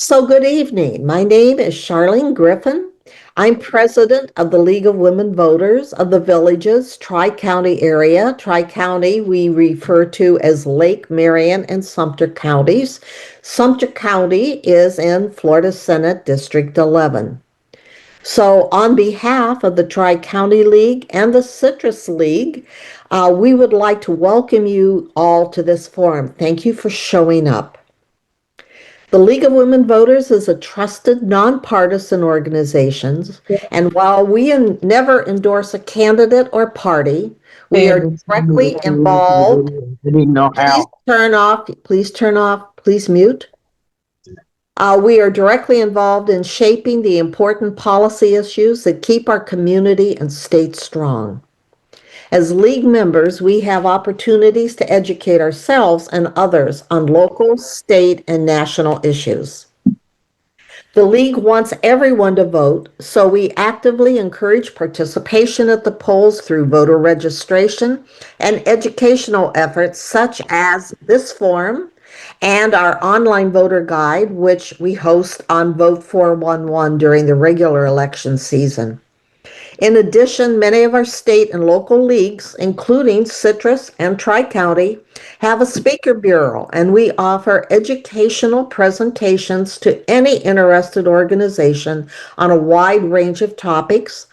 So, good evening. My name is Charlene Griffin. I'm president of the League of Women Voters of the Villages Tri-County area. Tri-County we refer to as Lake, Marion, and Sumter counties. Sumter County is in Florida Senate District 11. So, on behalf of the Tri-County League and the Citrus League, we would like to welcome you all to this forum. Thank you for showing up. The League of Women Voters is a trusted, nonpartisan organization, and while we never endorse a candidate or party, we are directly involved. I didn't know Please how. turn off, please mute. We are directly involved in shaping the important policy issues that keep our community and state strong. As League members, we have opportunities to educate ourselves and others on local, state, and national issues. The League wants everyone to vote, so we actively encourage participation at the polls through voter registration and educational efforts such as this forum and our online voter guide, which we host on Vote 411 during the regular election season. In addition, many of our state and local leagues, including Citrus and Tri-County, have a speaker bureau, and we offer educational presentations to any interested organization on a wide range of topics.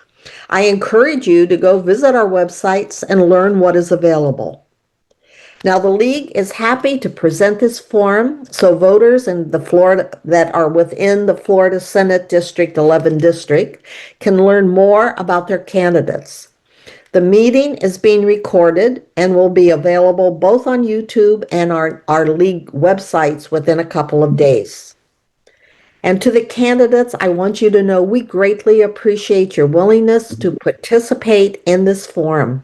I encourage you to go visit our websites and learn what is available. Now, the League is happy to present this forum so voters in the Florida that are within the Florida Senate District 11 district can learn more about their candidates. The meeting is being recorded and will be available both on YouTube and our League websites within a couple of days. And to the candidates, I want you to know we greatly appreciate your willingness to participate in this forum.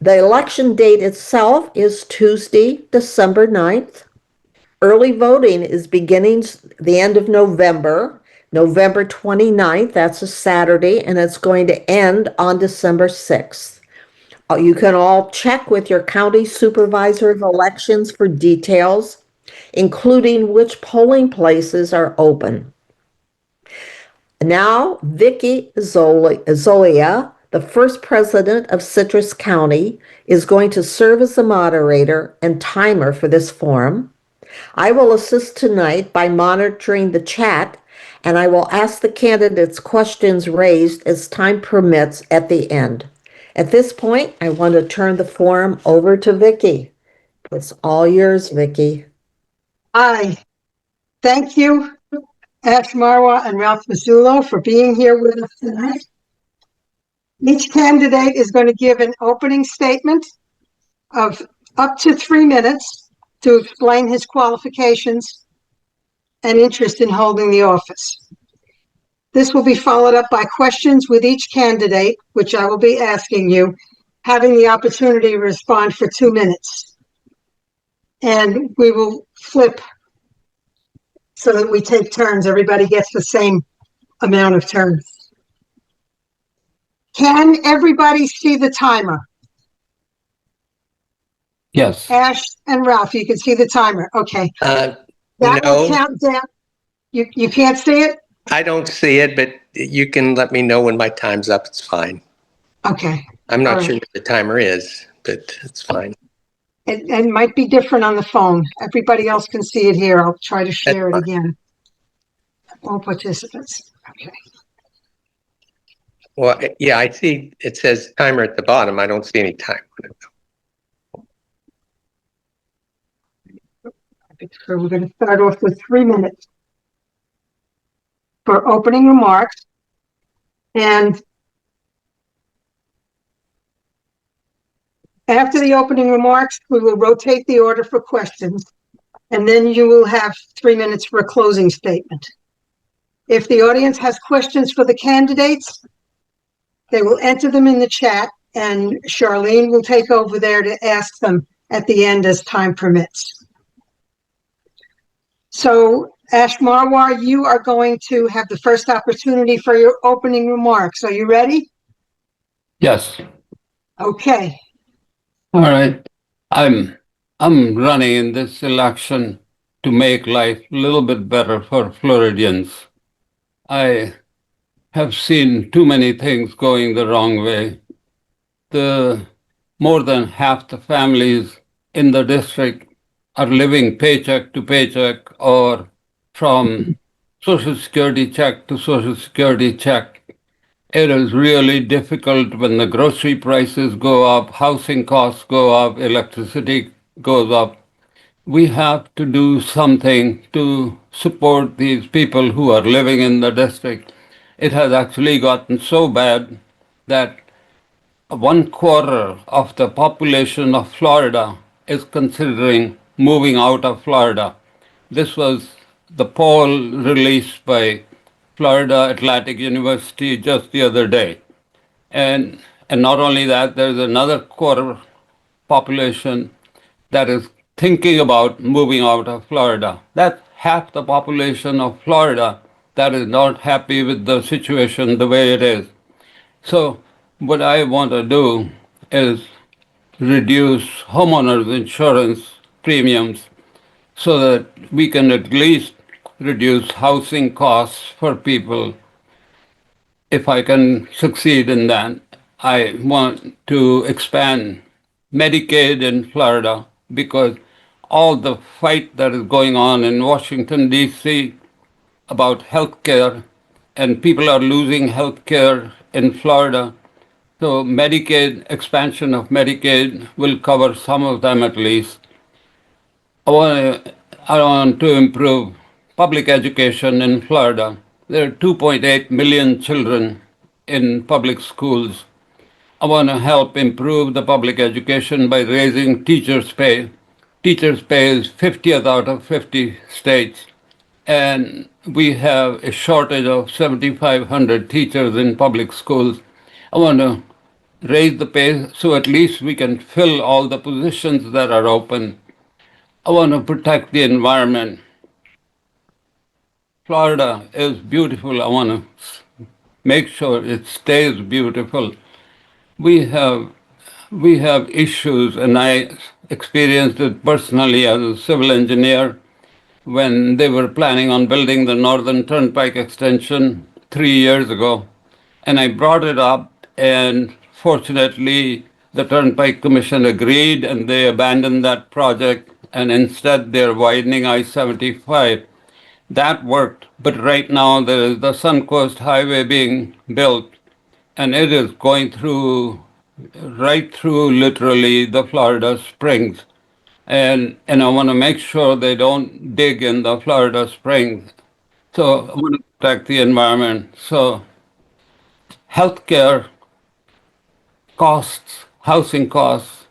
The election date itself is Tuesday, December 9th. Early voting is beginning the end of November, November 29th. That's a Saturday, and it's going to end on December 6th. You can all check with your county supervisor of elections for details, including which polling places are open. Now, Vicki Zolia, the first president of Citrus County, is going to serve as the moderator and timer for this forum. I will assist tonight by monitoring the chat, and I will ask the candidates questions raised as time permits at the end. At this point, I want to turn the forum over to Vicki. It's all yours, Vicki. Hi. Thank you, Ash Marwah and Ralph Masullo, for being here with us tonight. Each candidate is going to give an opening statement of up to 3 minutes to explain his qualifications and interest in holding the office. This will be followed up by questions with each candidate, which I will be asking you, having the opportunity to respond for 2 minutes. And we will flip so that we take turns. Everybody gets the same amount of turns. Can everybody see the timer? Yes. Ash and Ralph, you can see the timer. Okay. That No, will count down. You can't see it? I don't see it, but you can let me know when my time's up. It's fine. Okay. I'm not All sure right. what the timer is, but it's fine. It might be different on the phone. Everybody else can see it here. I'll try to share it fine. again. All participants. Okay. Well, yeah, I see it says timer at the bottom. I don't see any time on it. So we're going to start off with 3 minutes for opening remarks. And after the opening remarks, we will rotate the order for questions, and then you will have 3 minutes for a closing statement. If the audience has questions for the candidates, they will enter them in the chat, and Charlene will take over there to ask them at the end as time permits. So, Ash Marwah, you are going to have the first opportunity for your opening remarks. Are you ready? Yes. Okay. All right. I'm running in this election to make life a little bit better for Floridians. I have seen too many things going the wrong way. More than half the families in the district are living paycheck to paycheck or from Social Security check to Social Security check. It is really difficult when the grocery prices go up, housing costs go up, electricity goes up. We have to do something to support these people who are living in the district. It has actually gotten so bad that 1/4 of the population of Florida is considering moving out of Florida. This was the poll released by Florida Atlantic University just the other day. And not only that, there's another quarter population that is thinking about moving out of Florida. That's half the population of Florida that is not happy with the situation the way it is. So what I want to do is reduce homeowners insurance premiums so that we can at least reduce housing costs for people. If I can succeed in that, I want to expand Medicaid in Florida because all the fight that is going on in Washington, D.C. about health care, and people are losing health care in Florida. So Medicaid, expansion of Medicaid will cover some of them at least. I want to improve public education in Florida. There are 2.8 million children in public schools. I want to help improve the public education by raising teachers' pay. Teachers' pay is 50th out of 50 states, and we have a shortage of 7,500 teachers in public schools. I want to raise the pay so at least we can fill all the positions that are open. I want to protect the environment. Florida is beautiful. I want to make sure it stays beautiful. We have issues, and I experienced it personally as a civil engineer when they were planning on building the Northern Turnpike extension 3 years ago. And I brought it up, and fortunately, the Turnpike Commission agreed and they abandoned that project, and instead they're widening I-75. That worked, but right now there is the Suncoast Highway being built, and it is going right through literally the Florida Springs. And I want to make sure they don't dig in the Florida Springs. So I want to protect the environment. So healthcare costs, housing costs,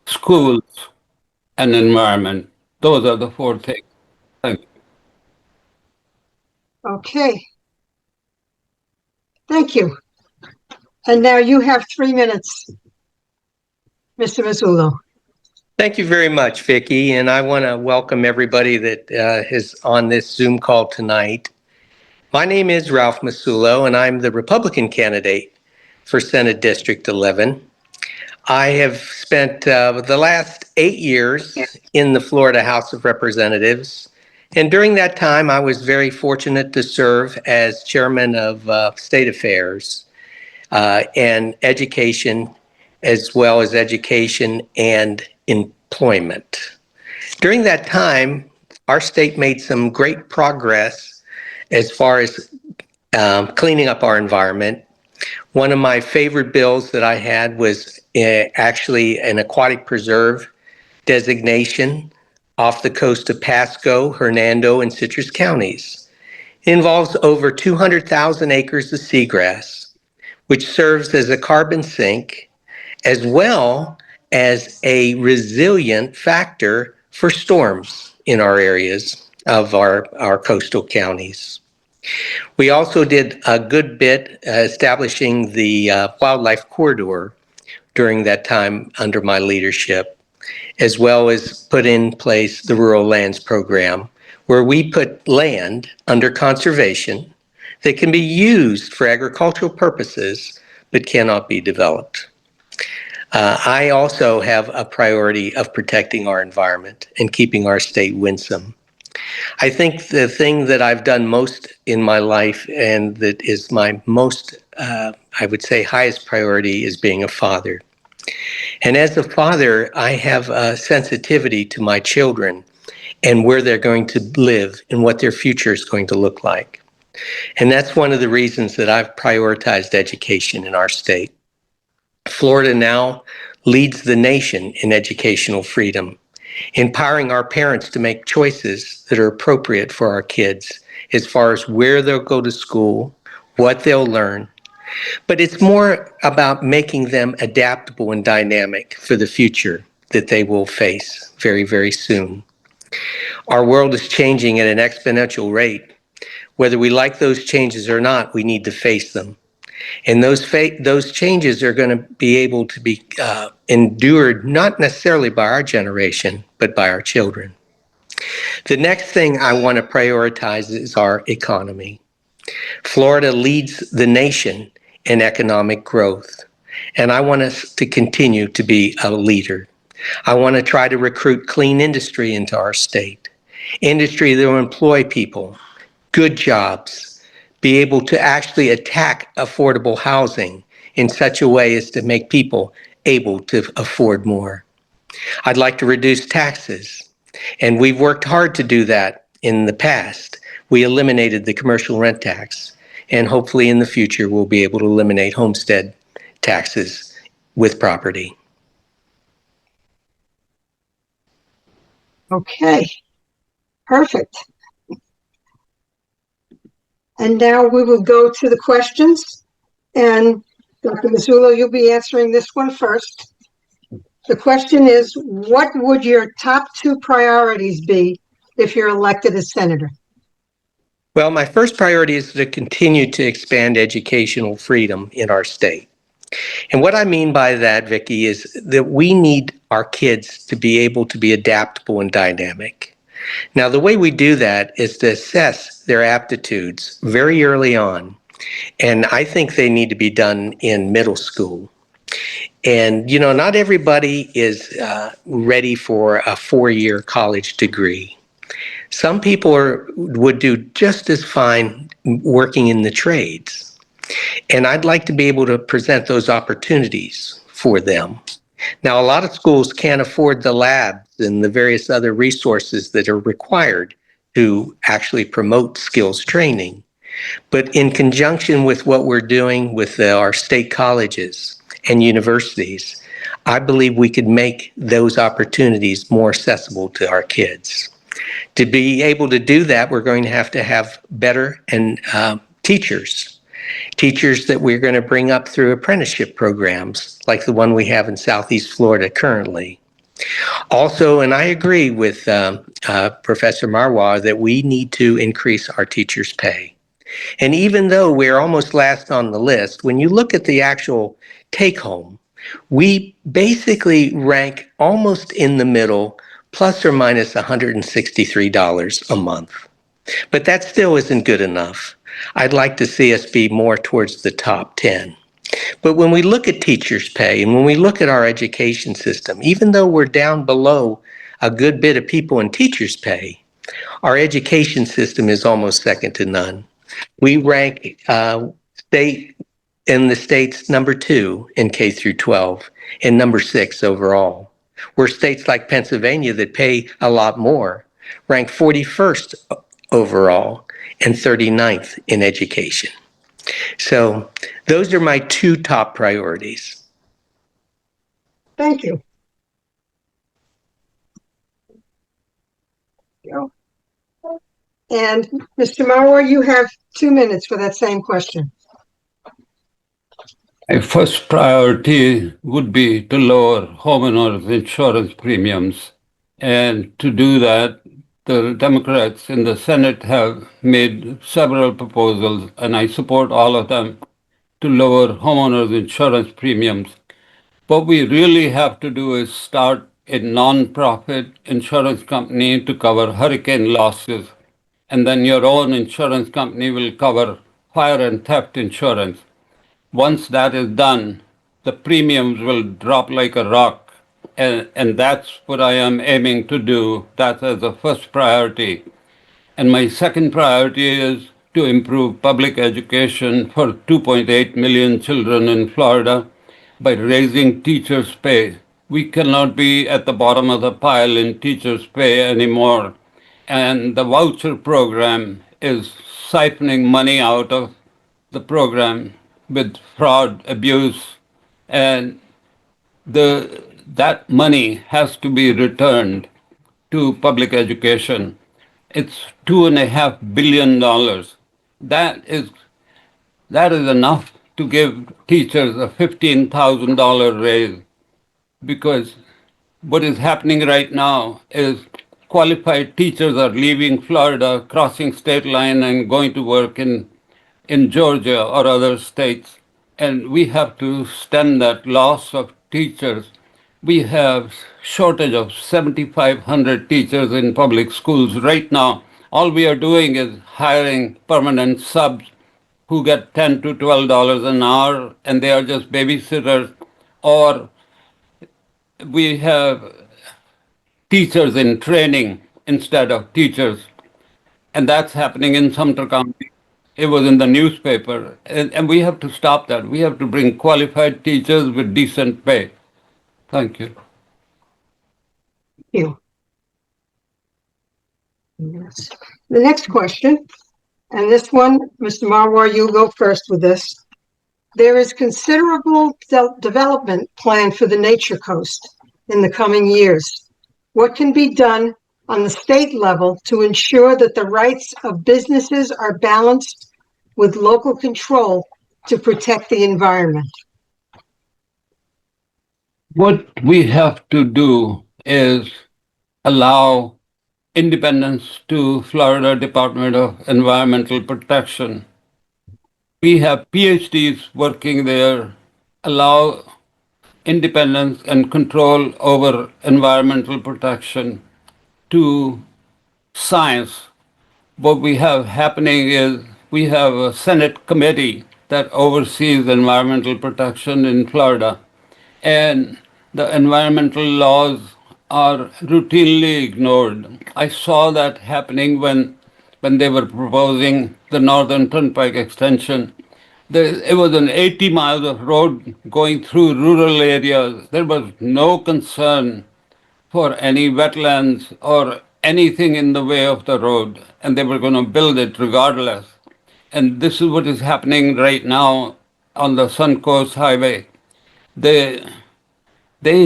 schools, and environment. Those are the four things. Thank you. Okay. Thank you. And now you have 3 minutes, Mr. Masullo. Thank you very much, Vicki, and I want to welcome everybody that is on this Zoom call tonight. My name is Ralph Masullo, and I'm the Republican candidate for Senate District 11. I have spent the last 8 years in the Florida House of Representatives, and during that time, I was very fortunate to serve as chairman of State Affairs and Education, as well as Education and Employment. During that time, our state made some great progress as far as cleaning up our environment. One of my favorite bills that I had was actually an aquatic preserve designation off the coast of Pasco, Hernando, and Citrus counties. It involves over 200,000 acres of seagrass, which serves as a carbon sink as well as a resilient factor for storms in our areas of our coastal counties. We also did a good bit establishing the wildlife corridor during that time under my leadership, as well as put in place the Rural Lands Program, where we put land under conservation that can be used for agricultural purposes but cannot be developed. I also have a priority of protecting our environment and keeping our state winsome. I think the thing that I've done most in my life and that is my most, I would say, highest priority is being a father. And as a father, I have a sensitivity to my children and where they're going to live and what their future is going to look like. And that's one of the reasons that I've prioritized education in our state. Florida now leads the nation in educational freedom, empowering our parents to make choices that are appropriate for our kids as far as where they'll go to school, what they'll learn. But it's more about making them adaptable and dynamic for the future that they will face very, very soon. Our world is changing at an exponential rate. Whether we like those changes or not, we need to face them. And those changes are going to be able to be endured not necessarily by our generation, but by our children. The next thing I want to prioritize is our economy. Florida leads the nation in economic growth, and I want us to continue to be a leader. I want to try to recruit clean industry into our state, industry that will employ people, good jobs, be able to actually attack affordable housing in such a way as to make people able to afford more. I'd like to reduce taxes, and we've worked hard to do that in the past. We eliminated the commercial rent tax, and hopefully in the future we'll be able to eliminate homestead taxes with property. Okay, perfect. And now we will go to the questions. And Dr. Masullo, you'll be answering this one first. The question is, what would your top 2 priorities be if you're elected as senator? Well, my first priority is to continue to expand educational freedom in our state. And what I mean by that, Vicki, is that we need our kids to be able to be adaptable and dynamic. Now, the way we do that is to assess their aptitudes very early on. And I think they need to be done in middle school. And, you know, not everybody is ready for a 4-year college degree. Some people would do just as fine working in the trades. And I'd like to be able to present those opportunities for them. Now, a lot of schools can't afford the labs and the various other resources that are required to actually promote skills training. But in conjunction with what we're doing with our state colleges and universities, I believe we could make those opportunities more accessible to our kids. To be able to do that, we're going to have better teachers that we're going to bring up through apprenticeship programs like the one we have in Southeast Florida currently. Also, and I agree with Professor Marwah that we need to increase our teachers' pay. And even though we're almost last on the list, when you look at the actual take home, we basically rank almost in the middle, plus or minus $163 a month. But that still isn't good enough. I'd like to see us be more towards the top 10. But when we look at teachers' pay and when we look at our education system, even though we're down below a good bit of people in teachers' pay, our education system is almost second to none. We rank state in the states number 2 in K through 12 and number 6 overall. Where states like Pennsylvania that pay a lot more rank 41st overall and 39th in education. So those are my 2 top priorities. Thank you. And Mr. Marwah, you have 2 minutes for that same question. My first priority would be to lower homeowners insurance premiums. And to do that, the Democrats in the Senate have made several proposals, and I support all of them, to lower homeowners insurance premiums. What we really have to do is start a non-profit insurance company to cover hurricane losses, and then your own insurance company will cover fire and theft insurance. Once that is done, the premiums will drop like a rock. And that's what I am aiming to do. That's as a first priority. And my second priority is to improve public education for 2.8 million children in Florida by raising teachers' pay. We cannot be at the bottom of the pile in teachers' pay anymore. And the voucher program is siphoning money out of the program with fraud, abuse, and that money has to be returned to public education. It's $2.5 billion. That is enough to give teachers a $15,000 raise, because what is happening right now is qualified teachers are leaving Florida, crossing state line and going to work in Georgia or other states. And we have to stem that loss of teachers. We have shortage of 7,500 teachers in public schools right now. All we are doing is hiring permanent subs who get $10 to $12 an hour, and they are just babysitters, or we have teachers in training instead of teachers. And that's happening in Sumter County. It was in the newspaper. And we have to stop that. We have to bring qualified teachers with decent pay. Thank you. You. Yes. The next question, and this one, Mr. Marwah, you go first with this. There is considerable development planned for the Nature Coast in the coming years. What can be done on the state level to ensure that the rights of businesses are balanced with local control to protect the environment? What we have to do is allow independence to Florida Department of Environmental Protection. We have PhDs working there, allow independence and control over environmental protection to science. What we have happening is we have a Senate committee that oversees environmental protection in Florida, and the environmental laws are routinely ignored. I saw that happening when they were proposing the Northern Turnpike extension. It was an 80 miles of road going through rural areas. There was no concern for any wetlands or anything in the way of the road, and they were going to build it regardless. And this is what is happening right now on the Suncoast Highway. They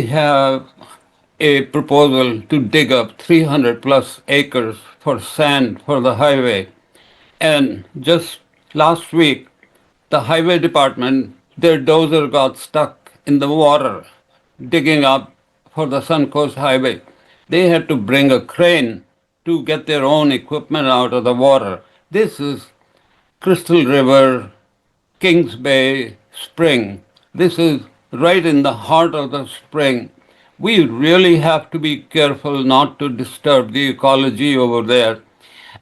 have a proposal to dig up 300 plus acres for sand for the highway. And just last week, the highway department, their dozer got stuck in the water digging up for the Suncoast Highway. They had to bring a crane to get their own equipment out of the water. This is Crystal River, Kings Bay Spring. This is right in the heart of the spring. We really have to be careful not to disturb the ecology over there.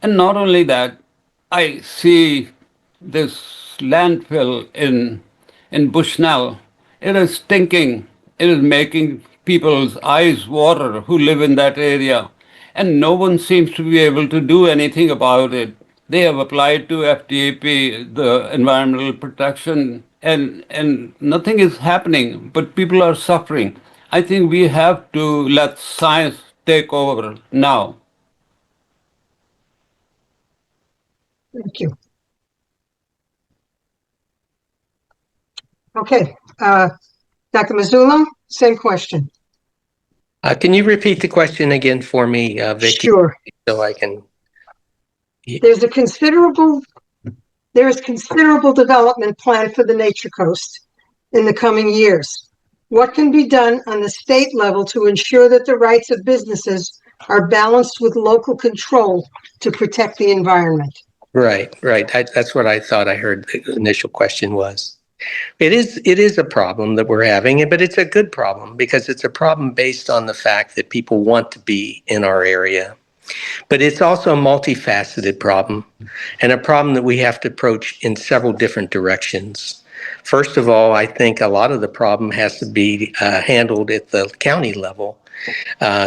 And not only that, I see this landfill in Bushnell. It is stinking. It is making people's eyes water who live in that area. And no one seems to be able to do anything about it. They have applied to FDAP, the environmental protection, and nothing is happening, but people are suffering. I think we have to let science take over now. Thank you. Okay, Dr. Masullo, same question. Can you repeat the question again for me, Vicki? Sure. So I can. There is considerable development planned for the Nature Coast in the coming years. What can be done on the state level to ensure that the rights of businesses are balanced with local control to protect the environment? Right. That's what I thought I heard the initial question was. It is a problem that we're having, but it's a good problem because it's a problem based on the fact that people want to be in our area. But it's also a multifaceted problem, and a problem that we have to approach in several different directions. First of all, I think a lot of the problem has to be handled at the county level.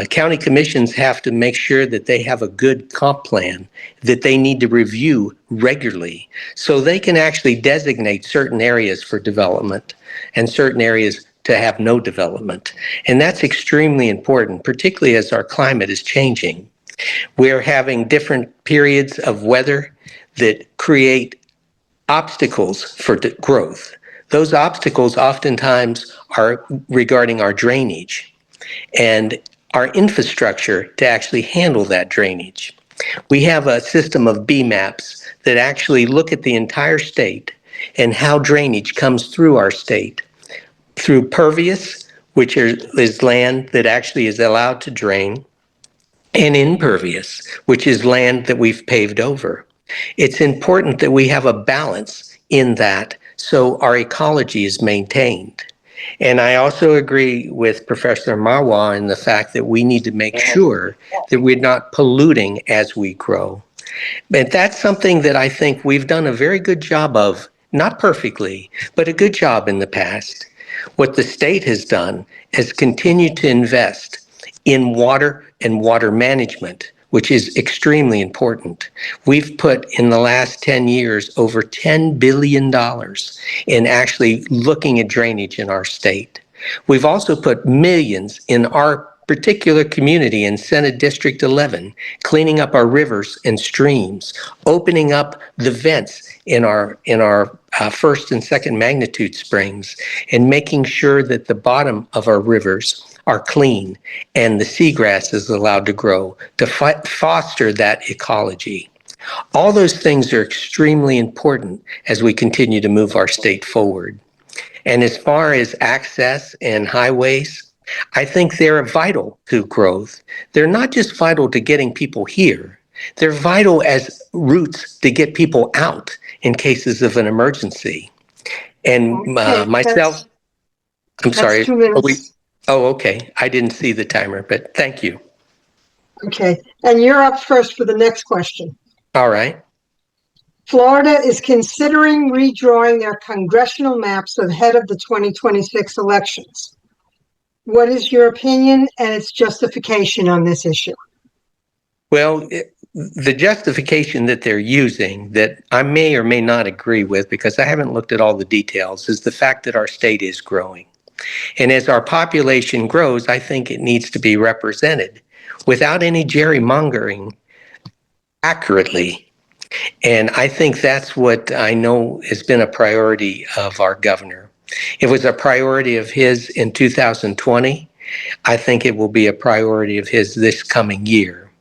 County commissions have to make sure that they have a good comp plan that they need to review regularly so they can actually designate certain areas for development and certain areas to have no development. And that's extremely important, particularly as our climate is changing. We're having different periods of weather that create obstacles for growth. Those obstacles oftentimes are regarding our drainage and our infrastructure to actually handle that drainage. We have a system of BMAPs that actually look at the entire state and how drainage comes through our state. Through pervious, which is land that actually is allowed to drain, and impervious, which is land that we've paved over. It's important that we have a balance in that so our ecology is maintained. And I also agree with Professor Marwah in the fact that we need to make sure that we're not polluting as we grow. But that's something that I think we've done a very good job of, not perfectly, but a good job in the past. What the state has done is continue to invest in water and water management, which is extremely important. We've put in the last 10 years over $10 billion in actually looking at drainage in our state. We've also put millions in our particular community in Senate District 11, cleaning up our rivers and streams, opening up the vents in our first and second magnitude springs, and making sure that the bottom of our rivers are clean and the seagrass is allowed to grow to foster that ecology. All those things are extremely important as we continue to move our state forward. And as far as access and highways, I think they're vital to growth. They're not just vital to getting people here. They're vital as routes to get people out in cases of an emergency. And myself, I'm sorry. That's 2 minutes. Oh, okay. I didn't see the timer, but thank you. Okay, and you're up first for the next question. All right. Florida is considering redrawing their congressional maps ahead of the 2026 elections. What is your opinion and its justification on this issue? Well, the justification that they're using that I may or may not agree with, because I haven't looked at all the details, is the fact that our state is growing. And as our population grows, I think it needs to be represented without any gerrymongering accurately. And I think that's what I know has been a priority of our governor. It was a priority of his in 2020. I think it will be a priority of his this coming year.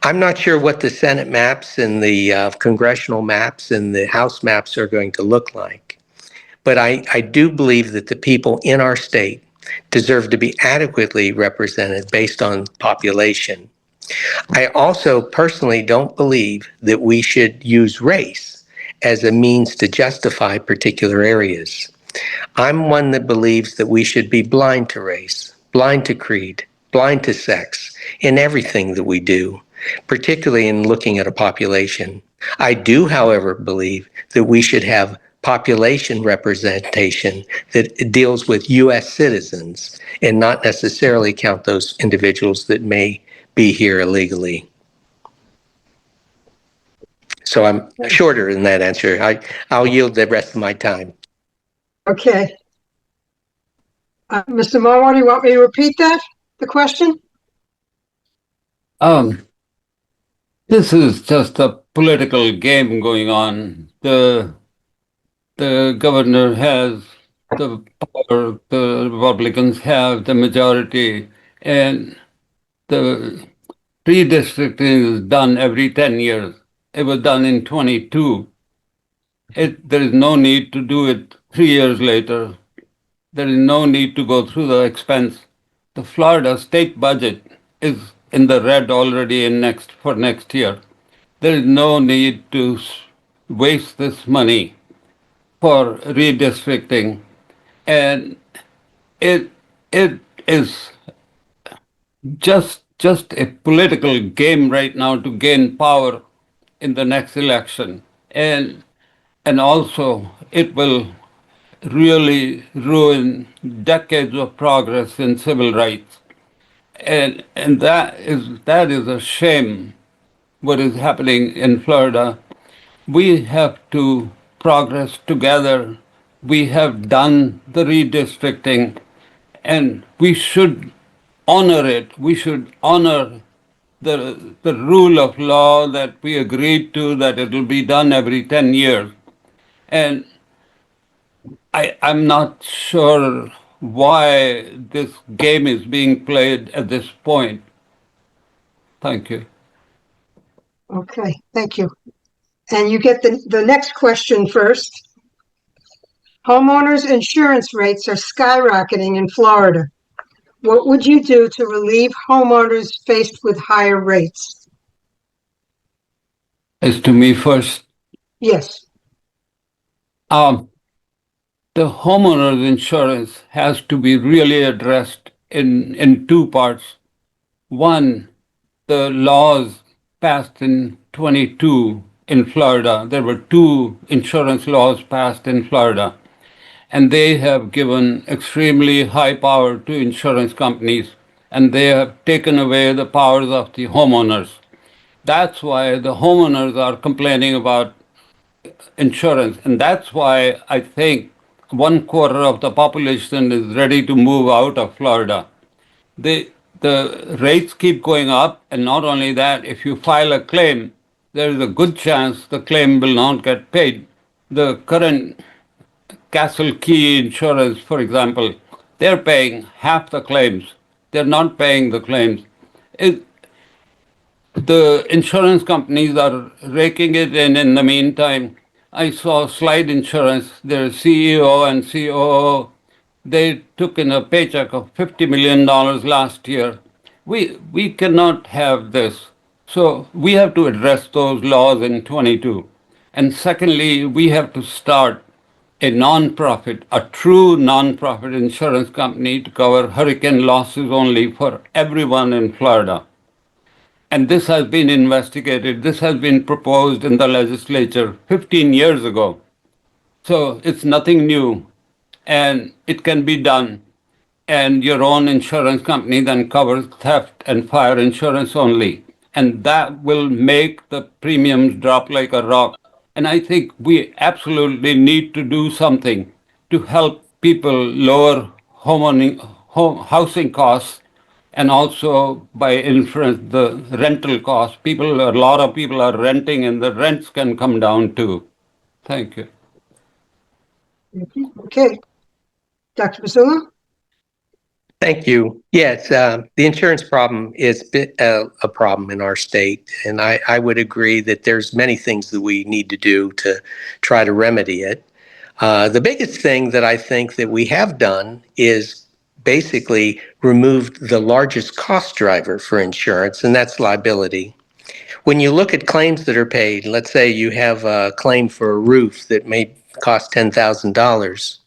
I'm not sure what the Senate maps and the congressional maps and the House maps are going to look like. But I do believe that the people in our state deserve to be adequately represented based on population. I also personally don't believe that we should use race as a means to justify particular areas. I'm one that believes that we should be blind to race, blind to creed, blind to sex in everything that we do, particularly in looking at a population. I do, however, believe that we should have population representation that deals with U.S. citizens and not necessarily count those individuals that may be here illegally. So I'm shorter in that answer. I'll yield the rest of my time. Okay. Mr. Marwah, do you want me to repeat that, the question? This is just a political game going on. The governor has the power, the Republicans have the majority, and the redistricting is done every 10 years. It was done in 22. There is no need to do it 3 years later. There is no need to go through the expense. The Florida state budget is in the red already for next year. There is no need to waste this money for redistricting, and it is just a political game right now to gain power in the next election, and also it will really ruin decades of progress in civil rights. And that is a shame what is happening in Florida. We have to progress together. We have done the redistricting, and we should honor it. We should honor the rule of law that we agreed to, that it will be done every 10 years. And I'm not sure why this game is being played at this point. Thank you. Okay, thank you. And you get the next question first. Homeowners insurance rates are skyrocketing in Florida. What would you do to relieve homeowners faced with higher rates? As to me first, Yes. the homeowners insurance has to be really addressed in two parts. One, the laws passed in 22 in Florida. There were two insurance laws passed in Florida, and they have given extremely high power to insurance companies, and they have taken away the powers of the homeowners. That's why the homeowners are complaining about insurance, and that's why I think 1/4 of the population is ready to move out of Florida. The rates keep going up, and not only that, if you file a claim, there is a good chance the claim will not get paid. The current Castle Key insurance, for example, they're paying half the claims. They're not paying the claims. The insurance companies are raking it in. In the meantime, I saw Slide Insurance, their CEO and COO, they took in a paycheck of $50 million last year. We cannot have this. So we have to address those laws in 22. And secondly, we have to start a nonprofit, a true nonprofit insurance company to cover hurricane losses only for everyone in Florida. And this has been investigated. This has been proposed in the legislature 15 years ago. So it's nothing new, and it can be done. And your own insurance company then covers theft and fire insurance only. And that will make the premiums drop like a rock. And I think we absolutely need to do something to help people lower housing costs, and also by inference the rental costs. A lot of people are renting, and the rents can come down too. Thank you. Okay. Dr. Masullo? Thank you. Yes, the insurance problem is a problem in our state, and I would agree that there's many things that we need to do to try to remedy it. The biggest thing that I think that we have done is basically removed the largest cost driver for insurance, and that's liability. When you look at claims that are paid, let's say you have a claim for a roof that may cost $10,000.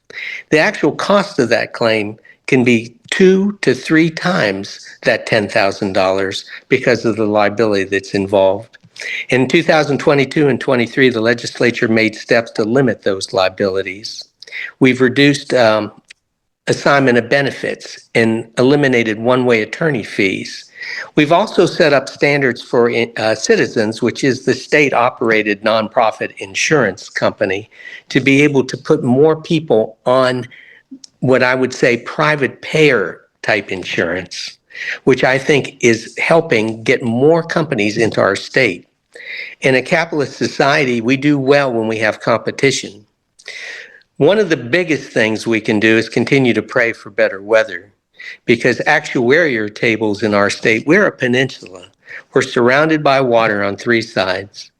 The actual cost of that claim can be 2 to 3 times that $10,000 because of the liability that's involved. In 2022 and 23, the legislature made steps to limit those liabilities. We've reduced assignment of benefits and eliminated one-way attorney fees. We've also set up standards for Citizens, which is the state-operated nonprofit insurance company, to be able to put more people on what I would say private payer type insurance, which I think is helping get more companies into our state. In a capitalist society, we do well when we have competition. One of the biggest things we can do is continue to pray for better weather, because actuarial tables in our state, we're a peninsula. We're surrounded by water on 3 sides.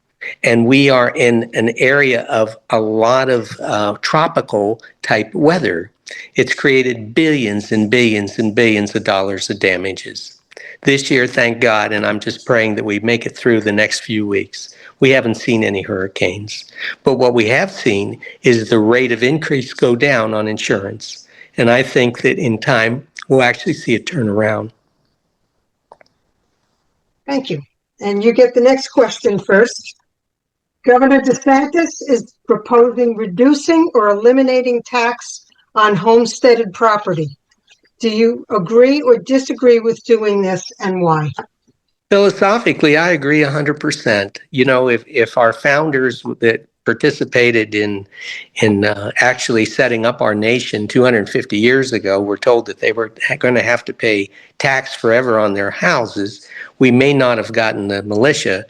And we are in an area of a lot of tropical type weather. It's created billions and billions and billions of dollars of damages. This year, thank God, and I'm just praying that we make it through the next few weeks. We haven't seen any hurricanes. But what we have seen is the rate of increase go down on insurance. And I think that in time, we'll actually see a turnaround. Thank you. And you get the next question first. Governor DeSantis is proposing reducing or eliminating tax on homesteaded property. Do you agree or disagree with doing this, and why? Philosophically, I agree 100%. You know, if our founders that participated in actually setting up our nation 250 years ago were told that they were going to have to pay tax forever on their houses, we may not have gotten the militia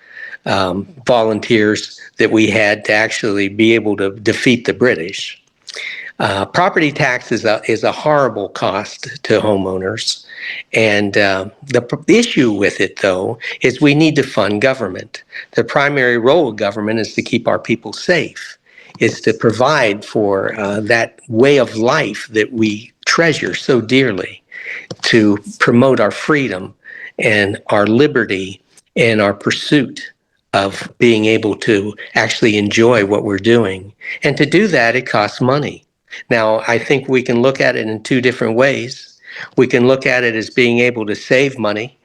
volunteers that we had to actually be able to defeat the British. Property tax is a horrible cost to homeowners. And the issue with it, though, is we need to fund government. The primary role of government is to keep our people safe, is to provide for that way of life that we treasure so dearly, to promote our freedom and our liberty and our pursuit of being able to actually enjoy what we're doing. And to do that, it costs money. Now, I think we can look at it in two different ways. We can look at it as being able to save money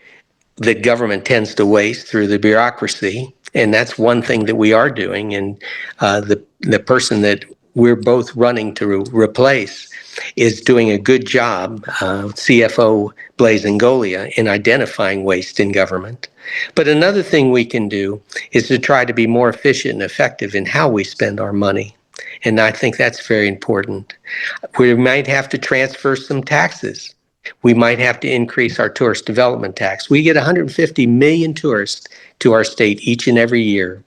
that government tends to waste through the bureaucracy, and that's one thing that we are doing. And the person that we're both running to replace is doing a good job, CFO Blaise Ngolia, in identifying waste in government. But another thing we can do is to try to be more efficient and effective in how we spend our money. And I think that's very important. We might have to transfer some taxes. We might have to increase our tourist development tax. We get 150 million tourists to our state each and every year.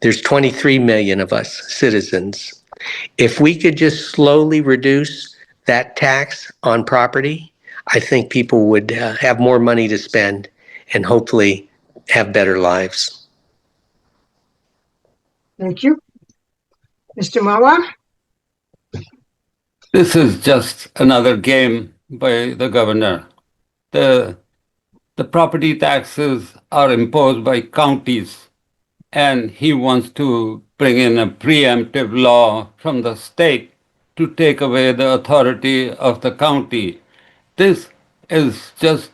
There's 23 million of us citizens. If we could just slowly reduce that tax on property, I think people would have more money to spend and hopefully have better lives. Thank you. Mr. Marwah? This is just another game by the governor. The property taxes are imposed by counties, and he wants to bring in a preemptive law from the state to take away the authority of the county. This is just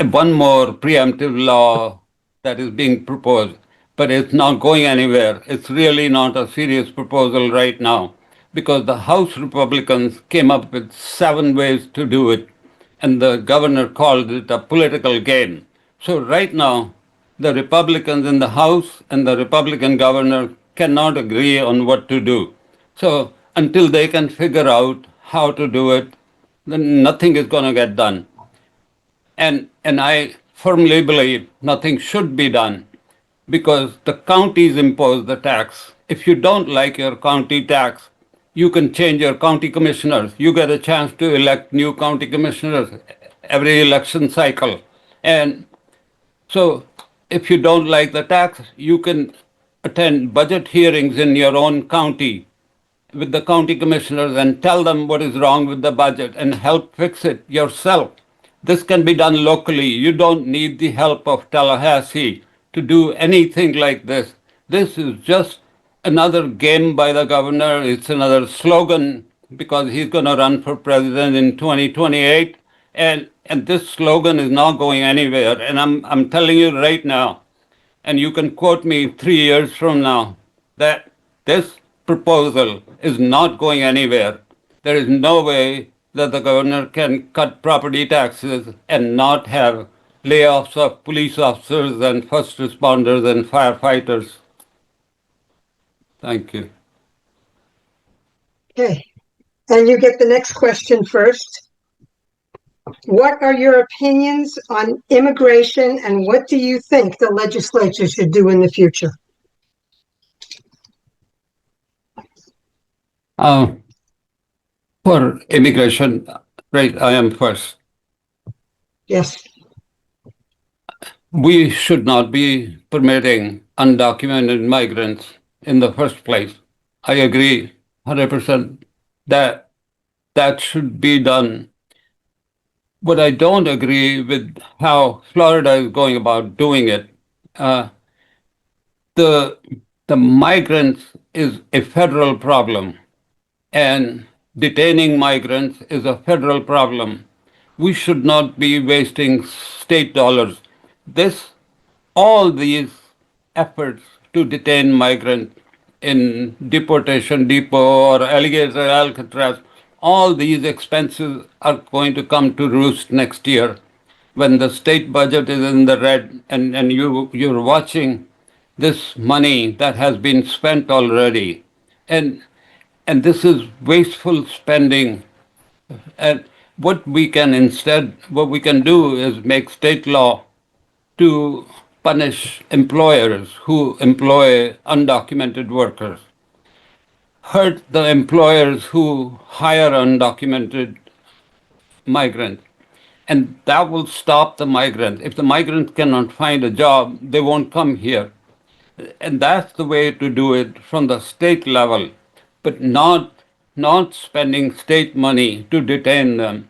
one more preemptive law that is being proposed, but it's not going anywhere. It's really not a serious proposal right now, because the House Republicans came up with 7 ways to do it, and the governor called it a political game. So right now, the Republicans in the House and the Republican governor cannot agree on what to do. So until they can figure out how to do it, then nothing is going to get done. And I firmly believe nothing should be done, because the counties impose the tax. If you don't like your county tax, you can change your county commissioners. You get a chance to elect new county commissioners every election cycle. And so if you don't like the tax, you can attend budget hearings in your own county with the county commissioners and tell them what is wrong with the budget and help fix it yourself. This can be done locally. You don't need the help of Tallahassee to do anything like this. This is just another game by the governor. It's another slogan, because he's going to run for president in 2028. And this slogan is not going anywhere. And I'm telling you right now, and you can quote me 3 years from now, that this proposal is not going anywhere. There is no way that the governor can cut property taxes and not have layoffs of police officers and first responders and firefighters. Thank you. Okay. And you get the next question first. What are your opinions on immigration, and what do you think the legislature should do in the future? For immigration, right, I am first. Yes. We should not be permitting undocumented migrants in the first place. I agree 100% that that should be done. But I don't agree with how Florida is going about doing it. The migrants is a federal problem, and detaining migrants is a federal problem. We should not be wasting state dollars. All these efforts to detain migrants in deportation depot or alligator Alcatraz. All these expenses are going to come to roost next year when the state budget is in the red and you're watching this money that has been spent already. And this is wasteful spending. And what we can do is make state law to punish employers who employ undocumented workers, hurt the employers who hire undocumented migrants. And that will stop the migrants. If the migrants cannot find a job, they won't come here. And that's the way to do it from the state level, but not spending state money to detain them.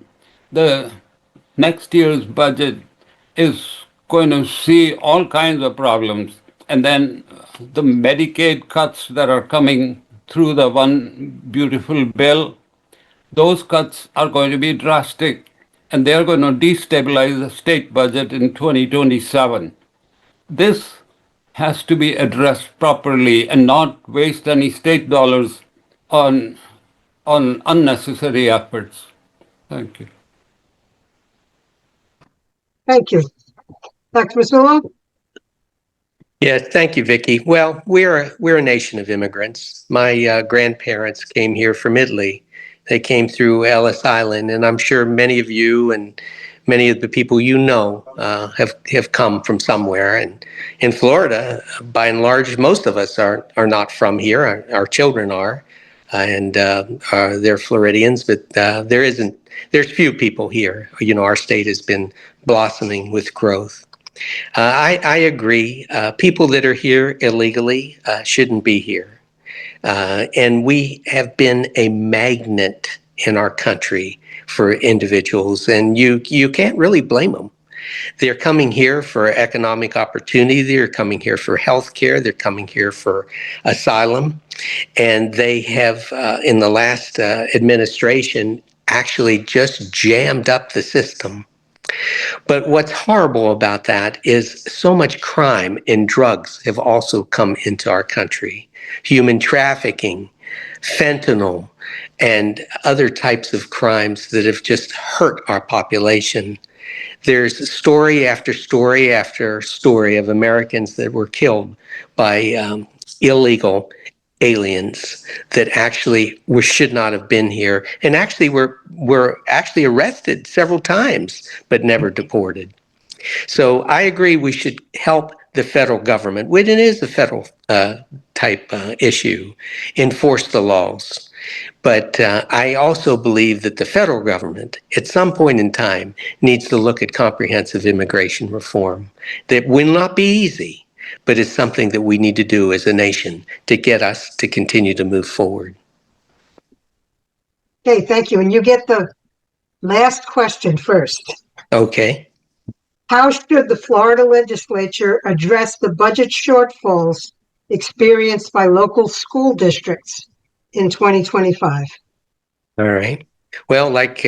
The next year's budget is going to see all kinds of problems. And then the Medicaid cuts that are coming through the one beautiful bill, those cuts are going to be drastic, and they're going to destabilize the state budget in 2027. This has to be addressed properly and not waste any state dollars on unnecessary efforts. Thank you. Thank you. Dr. Masullo? Yes, thank you, Vicki. Well, we're a nation of immigrants. My grandparents came here from Italy. They came through Ellis Island, and I'm sure many of you and many of the people you know have come from somewhere. And in Florida, by and large, most of us are not from here. Our children are, and they're Floridians, but there's few people here. You know, our state has been blossoming with growth. I agree. People that are here illegally shouldn't be here. And we have been a magnet in our country for individuals, and you can't really blame them. They're coming here for economic opportunity. They're coming here for health care. They're coming here for asylum. And they have, in the last administration, actually just jammed up the system. But what's horrible about that is so much crime and drugs have also come into our country. Human trafficking, fentanyl, and other types of crimes that have just hurt our population. There's story after story after story of Americans that were killed by illegal aliens that actually should not have been here, and actually were actually arrested several times but never deported. So I agree we should help the federal government, when it is a federal type issue, enforce the laws. But I also believe that the federal government, at some point in time, needs to look at comprehensive immigration reform. That will not be easy, but it's something that we need to do as a nation to get us to continue to move forward. Okay, thank you. And you get the last question first. Okay. How should the Florida legislature address the budget shortfalls experienced by local school districts in 2025? All right. Well, like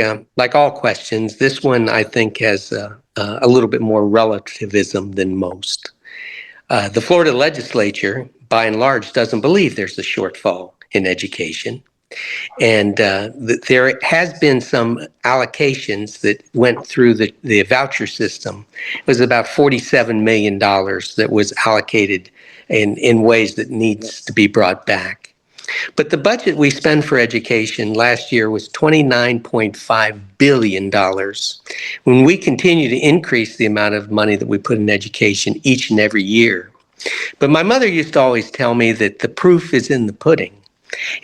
all questions, this one I think has a little bit more relativism than most. The Florida legislature, by and large, doesn't believe there's a shortfall in education. And there has been some allocations that went through the voucher system. It was about $47 million that was allocated in ways that needs to be brought back. But the budget we spend for education last year was $29.5 billion. When we continue to increase the amount of money that we put in education each and every year. But my mother used to always tell me that the proof is in the pudding.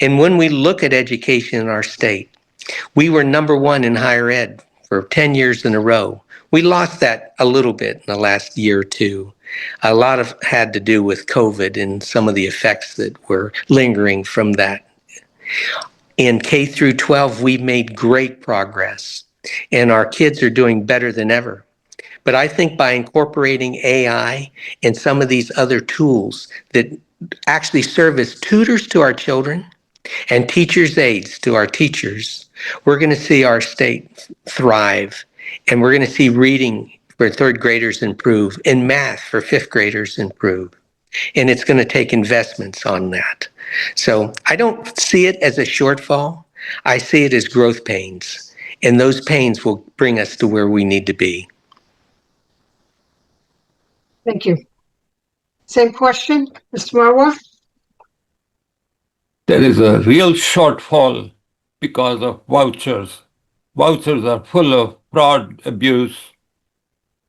And when we look at education in our state, we were number one in higher ed for 10 years in a row. We lost that a little bit in the last year or two. A lot of had to do with COVID and some of the effects that were lingering from that. In K through 12, we've made great progress, and our kids are doing better than ever. But I think by incorporating AI and some of these other tools that actually serve as tutors to our children and teachers' aides to our teachers, we're going to see our state thrive, and we're going to see reading for third graders improve and math for fifth graders improve. and it's going to take investments on that. So I don't see it as a shortfall. I see it as growth pains, and those pains will bring us to where we need to be. Thank you. Same question, Mr. Marwah? There is a real shortfall because of vouchers. Vouchers are full of fraud, abuse.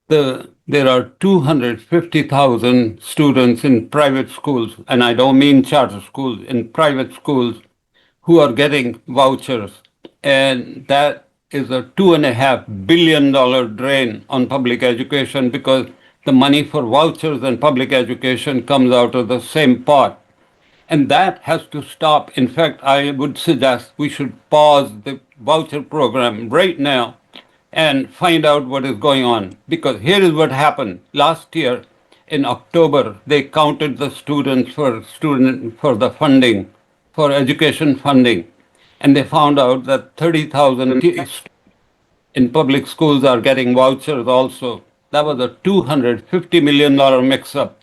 There are 250,000 students in private schools, and I don't mean charter schools, in private schools who are getting vouchers. And that is a $2.5 billion drain on public education because the money for vouchers and public education comes out of the same pot. And that has to stop. In fact, I would suggest we should pause the voucher program right now and find out what is going on. Because here is what happened. Last year, in October, they counted the students for the funding, for education funding. And they found out that 30,000 in public schools are getting vouchers also. That was a $250 million mix-up.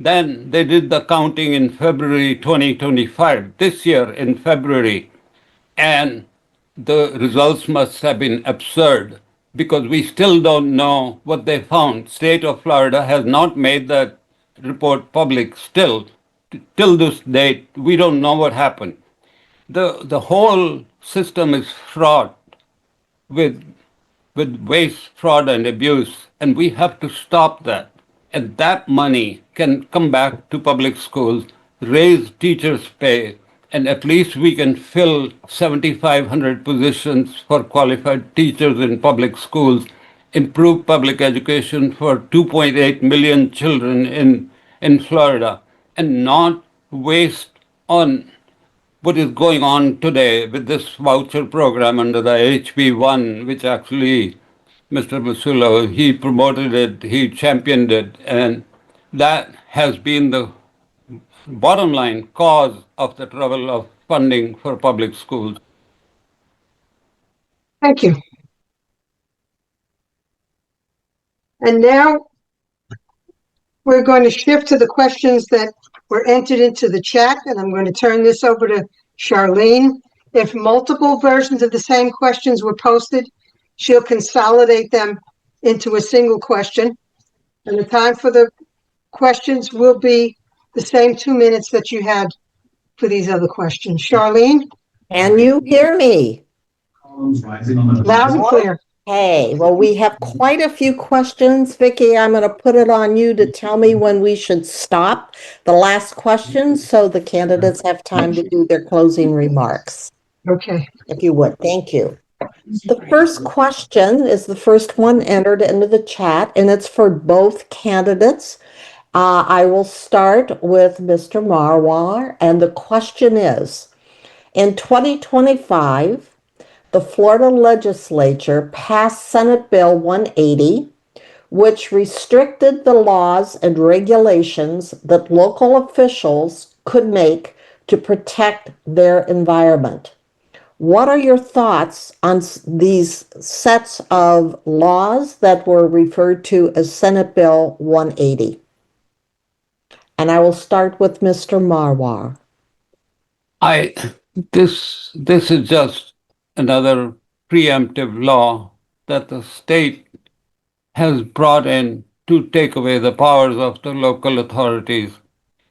Then they did the counting in February 2025, this year in February, and the results must have been absurd because we still don't know what they found. State of Florida has not made that report public still. Till this date, we don't know what happened. The whole system is fraught with waste, fraud, and abuse, and we have to stop that. And that money can come back to public schools, raise teachers' pay, and at least we can fill 7,500 positions for qualified teachers in public schools, improve public education for 2.8 million children in Florida, and not waste on what is going on today with this voucher program under the HB1, which actually Mr. Masullo, he promoted it, he championed it, and that has been the bottom line cause of the trouble of funding for public schools. Thank you. And now we're going to shift to the questions that were entered into the chat, and I'm going to turn this over to Charlene. If multiple versions of the same questions were posted, she'll consolidate them into a single question. And the time for the questions will be the same 2 minutes that you had for these other questions. Charlene? Can you hear me? Loud and clear. Hey, well, we have quite a few questions. Vicki, I'm going to put it on you to tell me when we should stop the last question so the candidates have time to do their closing remarks. Okay. If you would, thank you. The first question is the first one entered into the chat, and it's for both candidates. I will start with Mr. Marwah, and the question is, in 2025, the Florida legislature passed Senate Bill 180, which restricted the laws and regulations that local officials could make to protect their environment. What are your thoughts on these sets of laws that were referred to as Senate Bill 180? And I will start with Mr. Marwah. This is just another preemptive law that the state has brought in to take away the powers of the local authorities.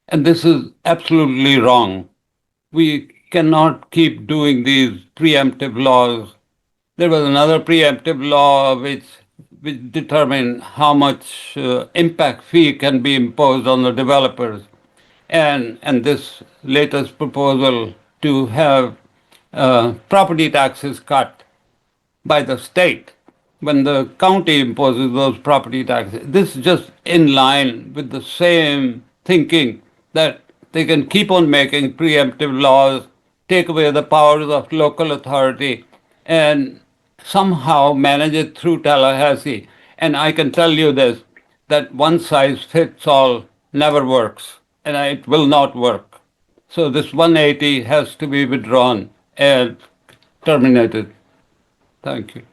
And this is absolutely wrong. We cannot keep doing these preemptive laws. There was another preemptive law which determined how much impact fee can be imposed on the developers. And this latest proposal to have property taxes cut by the state when the county imposes those property taxes. This is just in line with the same thinking that they can keep on making preemptive laws, take away the powers of local authority, and somehow manage it through Tallahassee. And I can tell you this, that one size fits all never works, and it will not work. So this 180 has to be withdrawn and terminated. Thank you.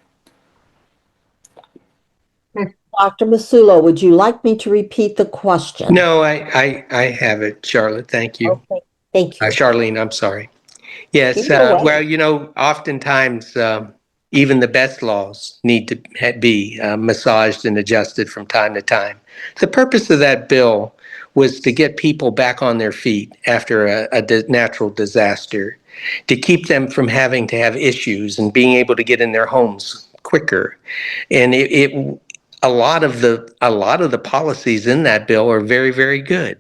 Dr. Masullo, would you like me to repeat the question? No, I have it, Charlotte. Thank you. Okay, thank you. Charlene, I'm sorry. Yes, Either way. well, oftentimes even the best laws need to be massaged and adjusted from time to time. The purpose of that bill was to get people back on their feet after a natural disaster, to keep them from having to have issues and being able to get in their homes quicker. And a lot of the policies in that bill are very, very good,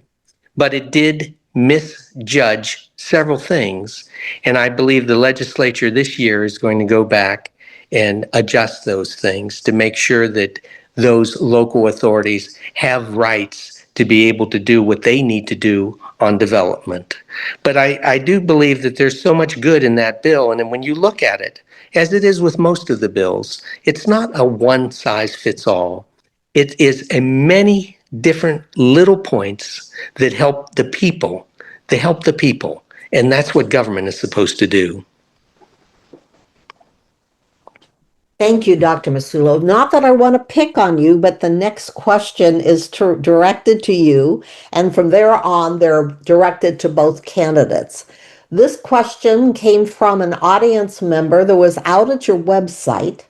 but it did misjudge several things. And I believe the legislature this year is going to go back and adjust those things to make sure that those local authorities have rights to be able to do what they need to do on development. But I do believe that there's so much good in that bill. And then when you look at it, as it is with most of the bills, it's not a one size fits all. It is a many different little points that help the people. They help the people. And that's what government is supposed to do. Thank you, Dr. Masullo. Not that I want to pick on you, but the next question is directed to you. And from there on, they're directed to both candidates. This question came from an audience member that was out at your website,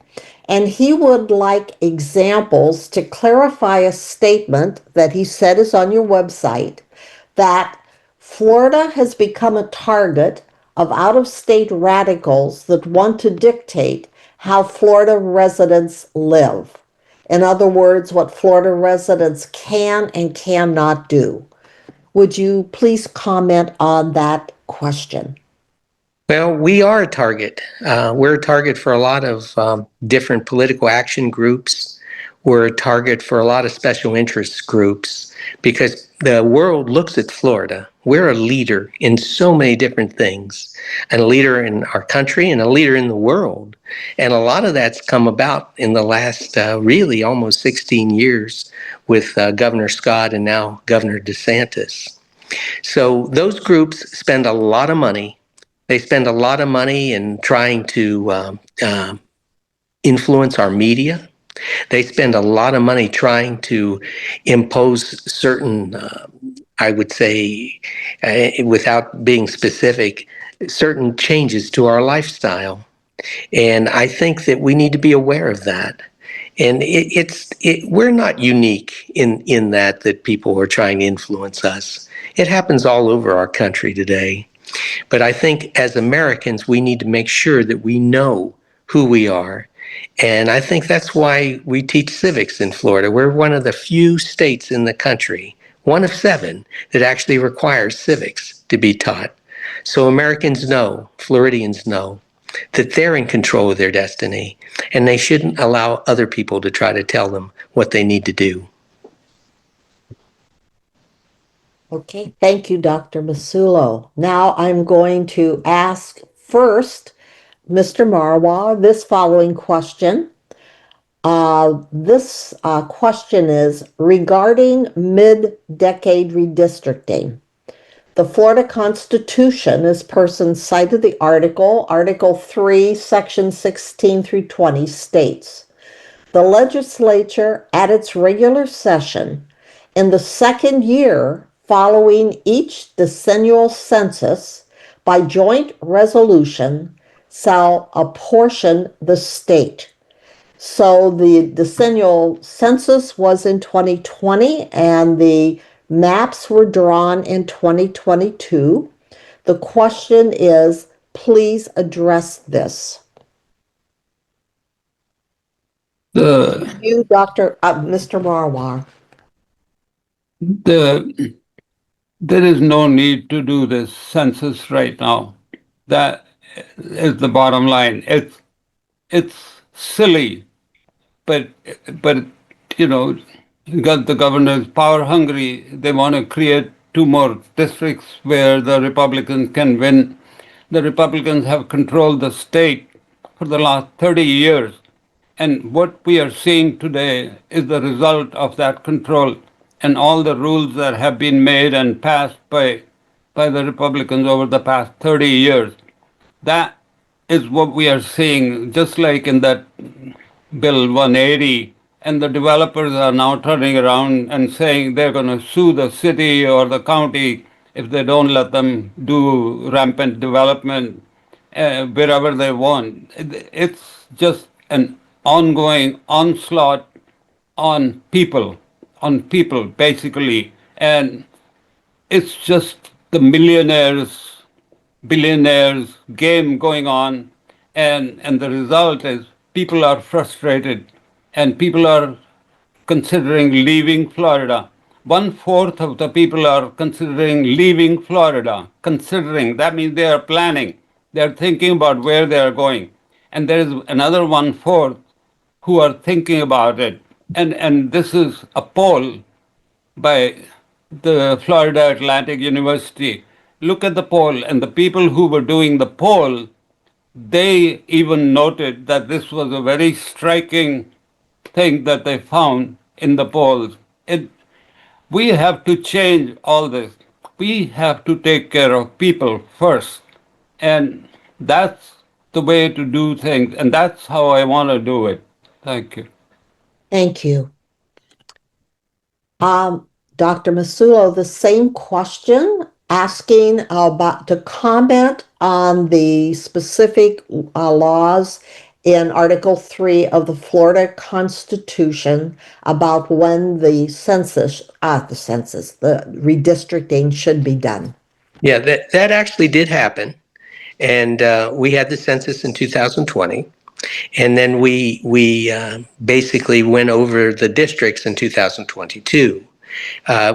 and he would like examples to clarify a statement that he said is on your website, that Florida has become a target of out-of-state radicals that want to dictate how Florida residents live. In other words, what Florida residents can and cannot do. Would you please comment on that question? Well, we are a target. We're a target for a lot of different political action groups. We're a target for a lot of special interest groups because the world looks at Florida. We're a leader in so many different things, and a leader in our country and a leader in the world. And a lot of that's come about in the last really almost 16 years with Governor Scott and now Governor DeSantis. So those groups spend a lot of money. They spend a lot of money in trying to influence our media. They spend a lot of money trying to impose certain, I would say, without being specific, certain changes to our lifestyle. And I think that we need to be aware of that. And we're not unique in that people are trying to influence us. It happens all over our country today. But I think as Americans, we need to make sure that we know who we are. And I think that's why we teach civics in Florida. We're one of the few states in the country, one of 7, that actually requires civics to be taught. So Americans know, Floridians know, that they're in control of their destiny, and they shouldn't allow other people to try to tell them what they need to do. Okay, thank you, Dr. Masullo. Now I'm going to ask first Mr. Marwah this following question. This question is regarding mid-decade redistricting. The Florida Constitution, as person cited the Article 3, Section 16 through 20 states, the legislature at its regular session in the second year following each decennial census by joint resolution shall apportion the state. So the decennial census was in 2020 and the maps were drawn in 2022. The question is, please address this. You, Mr. Marwah. There is no need to do this census right now. That is the bottom line. It's silly, but you got the governors power hungry. They want to create 2 more districts where the Republicans can win. The Republicans have controlled the state for the last 30 years. And what we are seeing today is the result of that control and all the rules that have been made and passed by the Republicans over the past 30 years. That is what we are seeing, just like in that Bill 180 and the developers are now turning around and saying they're going to sue the city or the county if they don't let them do rampant development wherever they want. It's just an ongoing onslaught on people basically, and it's just the billionaires game going on, and the result is people are frustrated, and people are considering leaving Florida. One-fourth of the people are considering leaving Florida. Considering, that means they are planning. They're thinking about where they are going. And there is another one-fourth who are thinking about it. And this is a poll by the Florida Atlantic University. Look at the poll, and the people who were doing the poll, they even noted that this was a very striking thing that they found in the polls. We have to change all this. We have to take care of people first. And that's the way to do things. And that's how I want to do it. Thank you. Thank you. Dr. Masullo, the same question, asking about to comment on the specific laws in Article 3 of the Florida Constitution about when the redistricting should be done. Yeah, that actually did happen. And we had the census in 2020. And then we basically went over the districts in 2022.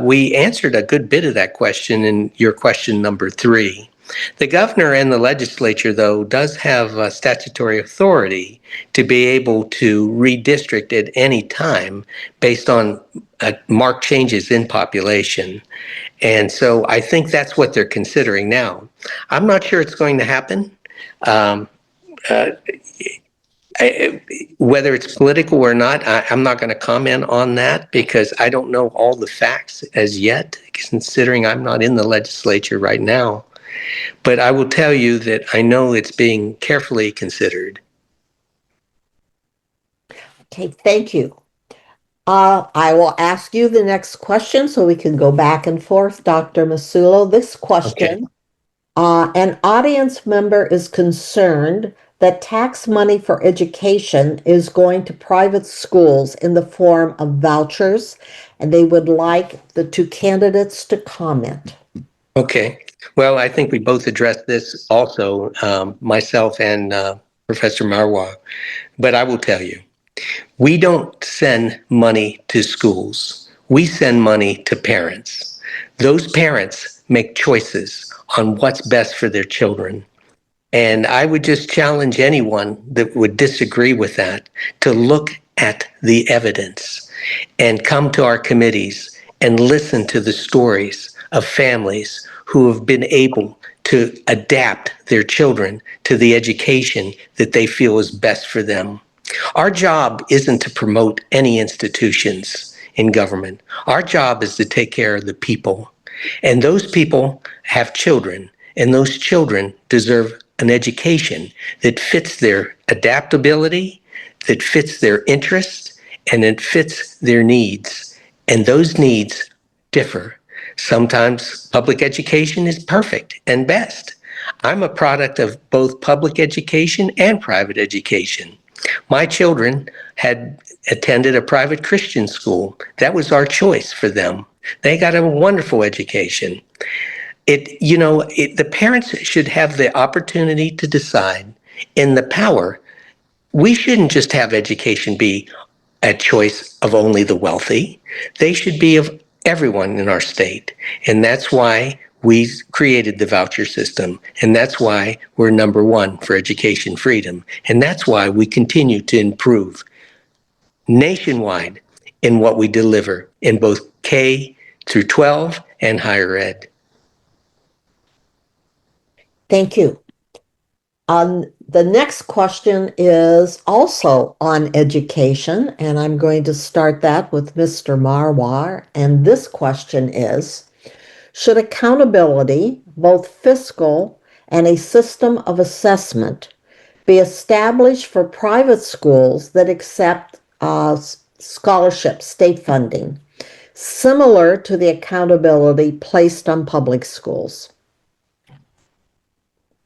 We answered a good bit of that question in your question number 3. The governor and the legislature, though, does have statutory authority to be able to redistrict at any time based on marked changes in population. And so I think that's what they're considering now. I'm not sure it's going to happen. Whether it's political or not, I'm not going to comment on that because I don't know all the facts as yet, considering I'm not in the legislature right now. But I will tell you that I know it's being carefully considered. Okay, thank you. I will ask you the next question so we can go back and forth, Dr. Masullo. This question, an audience member is concerned that tax money for education is going to private schools in the form of vouchers, and they would like the 2 candidates to comment. Okay. Well, I think we both addressed this also, myself and Professor Marwah. But I will tell you, we don't send money to schools. We send money to parents. Those parents make choices on what's best for their children. And I would just challenge anyone that would disagree with that to look at the evidence and come to our committees and listen to the stories of families who have been able to adapt their children to the education that they feel is best for them. Our job isn't to promote any institutions in government. Our job is to take care of the people. And those people have children, and those children deserve an education that fits their adaptability, that fits their interests, and it fits their needs. And those needs differ. Sometimes public education is perfect and best. I'm a product of both public education and private education. My children had attended a private Christian school. That was our choice for them. They got a wonderful education. The parents should have the opportunity to decide in the power. We shouldn't just have education be a choice of only the wealthy. They should be of everyone in our state. And that's why we created the voucher system. And that's why we're number 1 for education freedom. And that's why we continue to improve nationwide in what we deliver in both K through 12 and higher ed. Thank you. The next question is also on education, and I'm going to start that with Mr. Marwah. And this question is, should accountability, both fiscal and a system of assessment, be established for private schools that accept scholarship state funding, similar to the accountability placed on public schools?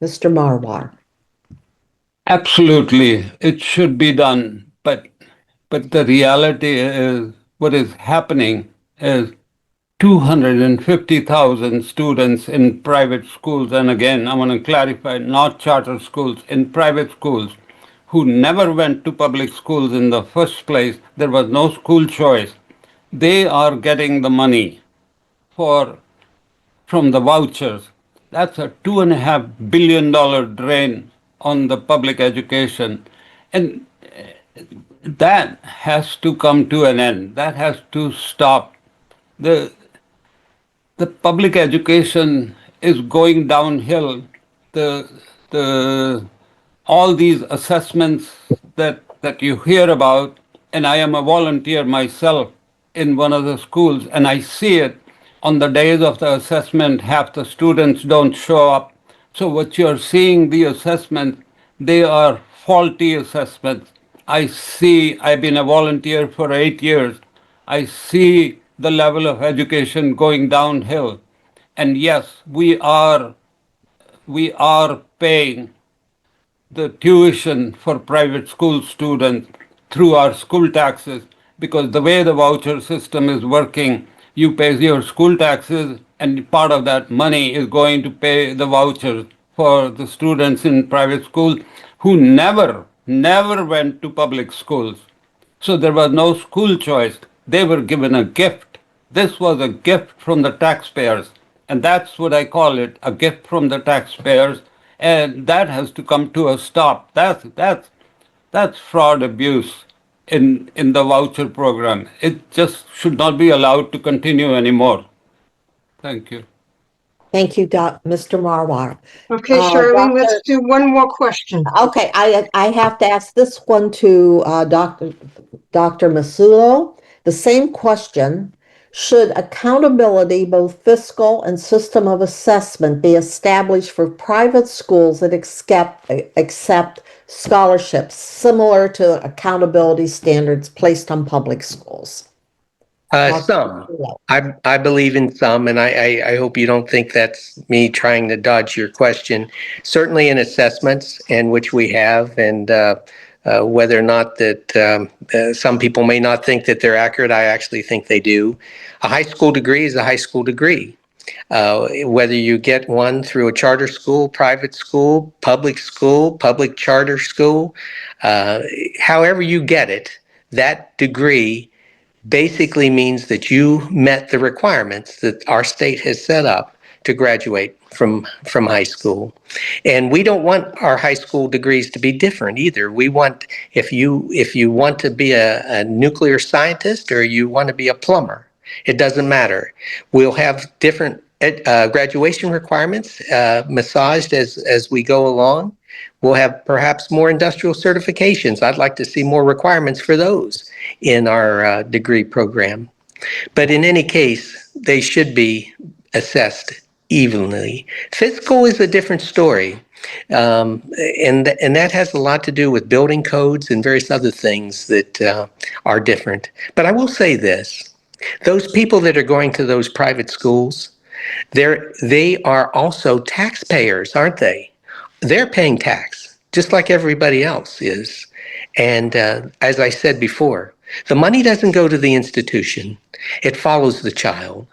Mr. Marwah. Absolutely, it should be done, but the reality is what is happening is 250,000 students in private schools, and again, I want to clarify, not charter schools, in private schools, who never went to public schools in the first place. There was no school choice. They are getting the money for from the vouchers. That's a $2.5 billion drain on the public education. And that has to come to an end. That has to stop. The, the public education is going downhill. The all these assessments that you hear about, and I am a volunteer myself in one of the schools, and I see it on the days of the assessment, half the students don't show up. So what you're seeing, the assessments, they are faulty assessments. I've been a volunteer for 8 years. I see the level of education going downhill. And yes, we are paying the tuition for private school students through our school taxes, because the way the voucher system is working, you pay your school taxes and part of that money is going to pay the vouchers for the students in private schools who never went to public schools. So there was no school choice. They were given a gift. This was a gift from the taxpayers. And that's what I call it, a gift from the taxpayers. And that has to come to a stop. That's fraud abuse in the voucher program. It just should not be allowed to continue anymore. Thank you. Thank you, Mr. Marwah. Okay, Charlene, let's do one more question. Okay, I have to ask this one to Dr. Masullo. The same question: should accountability, both fiscal and system of assessment, be established for private schools that accept scholarships similar to accountability standards placed on public schools? Some. I believe in some, and I hope you don't think that's me trying to dodge your question. Certainly in assessments, and which we have, and whether or not that some people may not think that they're accurate, I actually think they do. A high school degree is a high school degree. Whether you get one through a charter school, private school, public charter school, however you get it, that degree basically means that you met the requirements that our state has set up to graduate from high school. And we don't want our high school degrees to be different either. We want, if you want to be a nuclear scientist or you want to be a plumber, it doesn't matter. We'll have different graduation requirements massaged as we go along. We'll have perhaps more industrial certifications. I'd like to see more requirements for those in our degree program. But in any case, they should be assessed evenly. Fiscal is a different story. And that has a lot to do with building codes and various other things that are different. But I will say this, those people that are going to those private schools, they are also taxpayers, aren't they? They're paying tax, just like everybody else is. And as I said before, the money doesn't go to the institution. It follows the child.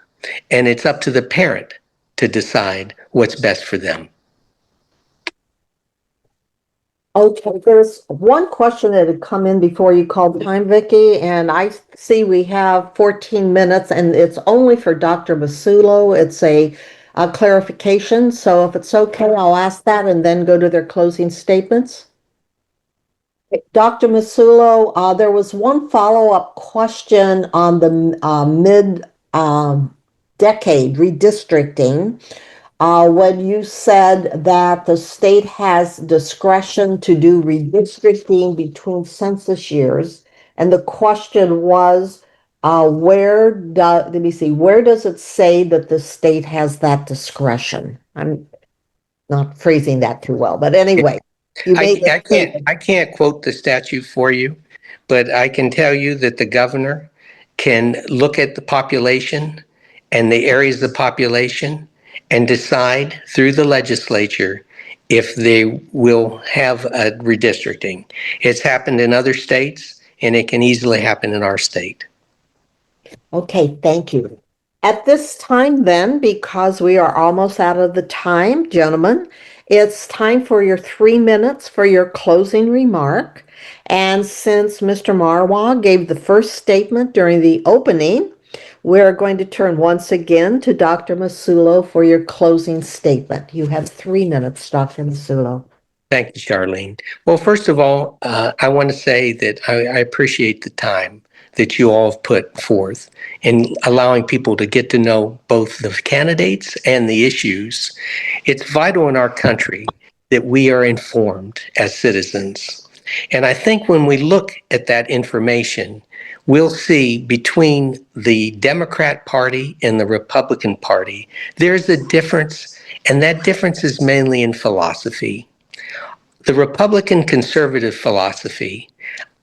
And it's up to the parent to decide what's best for them. Okay, there's one question that had come in before you called time, Vicki, and I see we have 14 minutes, and it's only for Dr. Masullo. It's a clarification, so if it's okay, I'll ask that and then go to their closing statements. Dr. Masullo, there was one follow-up question on the mid-decade redistricting. When you said that the state has discretion to do redistricting between census years, and the question was, where does it say that the state has that discretion? I'm not phrasing that too well, but anyway, I can't quote the statute for you, but I can tell you that the governor can look at the population and the areas of the population and decide through the legislature if they will have a redistricting. It's happened in other states, and it can easily happen in our state. Okay, thank you. At this time then, because we are almost out of the time, gentlemen, it's time for your 3 minutes for your closing remark. And since Mr. Marwah gave the first statement during the opening, we're going to turn once again to Dr. Masullo for your closing statement. You have 3 minutes, Dr. Masullo. Thank you, Charlene. Well, first of all, I want to say that I appreciate the time that you all have put forth in allowing people to get to know both the candidates and the issues. It's vital in our country that we are informed as citizens. And I think when we look at that information, we'll see between the Democrat Party and the Republican Party, there's a difference, and that difference is mainly in philosophy. The Republican conservative philosophy,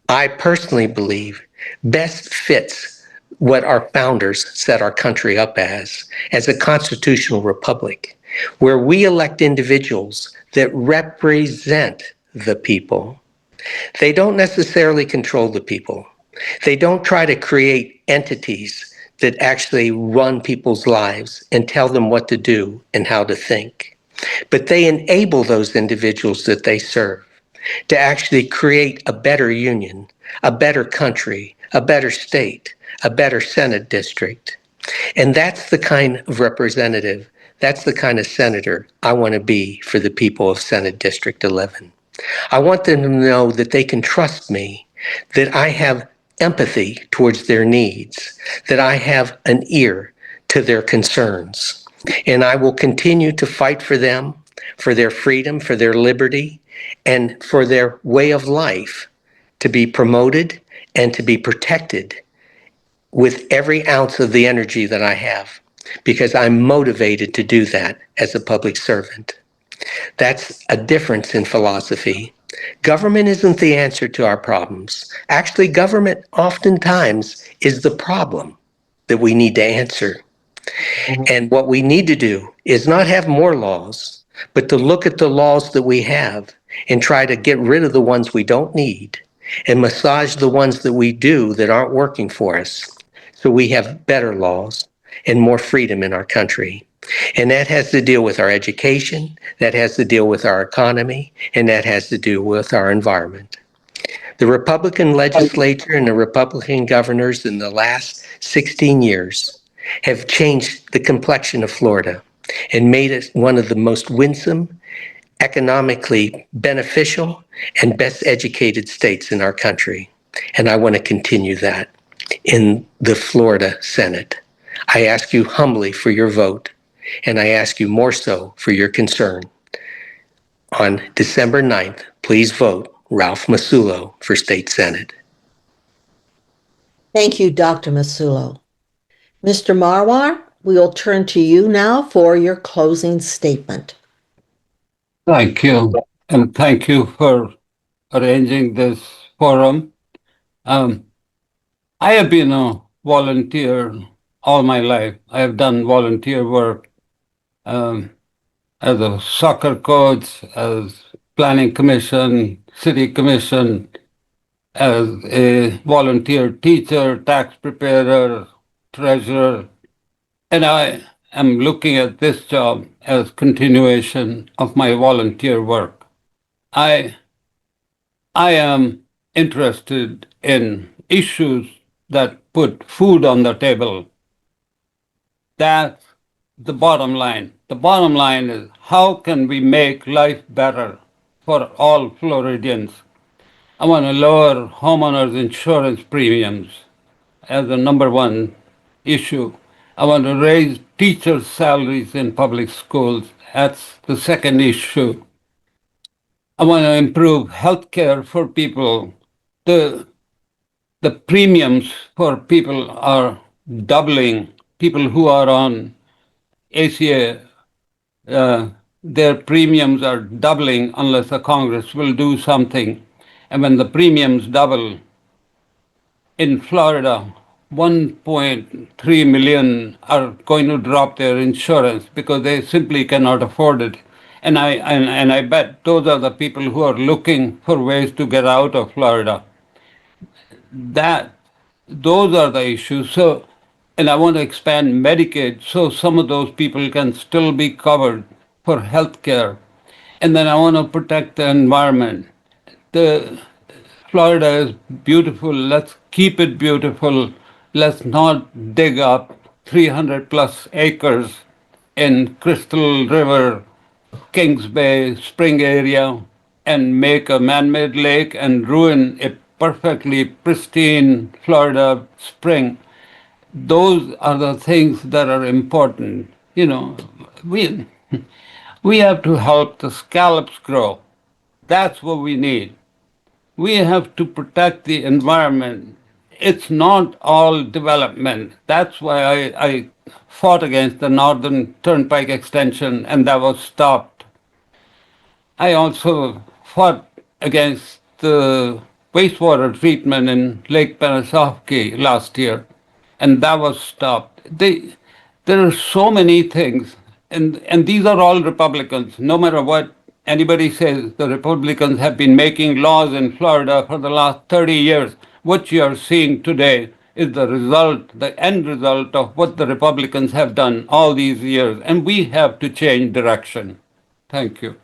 I personally believe, best fits what our founders set our country up as a constitutional republic, where we elect individuals that represent the people. They don't necessarily control the people. They don't try to create entities that actually run people's lives and tell them what to do and how to think. But they enable those individuals that they serve to actually create a better union, a better country, a better state, a better Senate district. And that's the kind of representative, that's the kind of senator I want to be for the people of Senate District 11. I want them to know that they can trust me, that I have empathy towards their needs, that I have an ear to their concerns. And I will continue to fight for them, for their freedom, for their liberty, and for their way of life to be promoted and to be protected with every ounce of the energy that I have, because I'm motivated to do that as a public servant. That's a difference in philosophy. Government isn't the answer to our problems. Actually, government oftentimes is the problem that we need to answer. And what we need to do is not have more laws, but to look at the laws that we have and try to get rid of the ones we don't need and massage the ones that we do that aren't working for us, so we have better laws and more freedom in our country. And that has to deal with our education, that has to deal with our economy, and that has to do with our environment. The Republican legislature and the Republican governors in the last 16 years have changed the complexion of Florida and made it one of the most winsome, economically beneficial, and best educated states in our country. And I want to continue that in the Florida Senate. I ask you humbly for your vote, and I ask you more so for your concern. On December 9th, please vote Ralph Masullo for State Senate. Thank you, Dr. Masullo. Mr. Marwah, we will turn to you now for your closing statement. Thank you. And thank you for arranging this forum. I have been a volunteer all my life. I have done volunteer work as a soccer coach, as planning commission, city commission, as a volunteer teacher, tax preparer, treasurer. And I am looking at this job as continuation of my volunteer work. I am interested in issues that put food on the table. That's the bottom line. The bottom line is, how can we make life better for all Floridians? I want to lower homeowners insurance premiums as the number one issue. I want to raise teachers' salaries in public schools. That's the second issue. I want to improve health care for people. The premiums for people are doubling. People who are on ACA, their premiums are doubling unless the Congress will do something. And when the premiums double, in Florida, 1.3 million are going to drop their insurance because they simply cannot afford it. And I bet those are the people who are looking for ways to get out of Florida. Those are the issues. So, and I want to expand Medicaid so some of those people can still be covered for health care. And then I want to protect the environment. The Florida is beautiful. Let's keep it beautiful. Let's not dig up 300 plus acres in Crystal River, Kings Bay, Spring area and make a man-made lake and ruin a perfectly pristine Florida spring. Those are the things that are important. You know, we we have to help the scallops grow. That's what we need. We have to protect the environment. It's not all development. That's why I fought against the Northern Turnpike extension, and that was stopped. I also fought against the wastewater treatment in Lake Pennsauken last year, and that was stopped. There are so many things, and these are all Republicans. No matter what anybody says, the Republicans have been making laws in Florida for the last 30 years. What you are seeing today is the result, the end result of what the Republicans have done all these years, and we have to change direction. Thank you.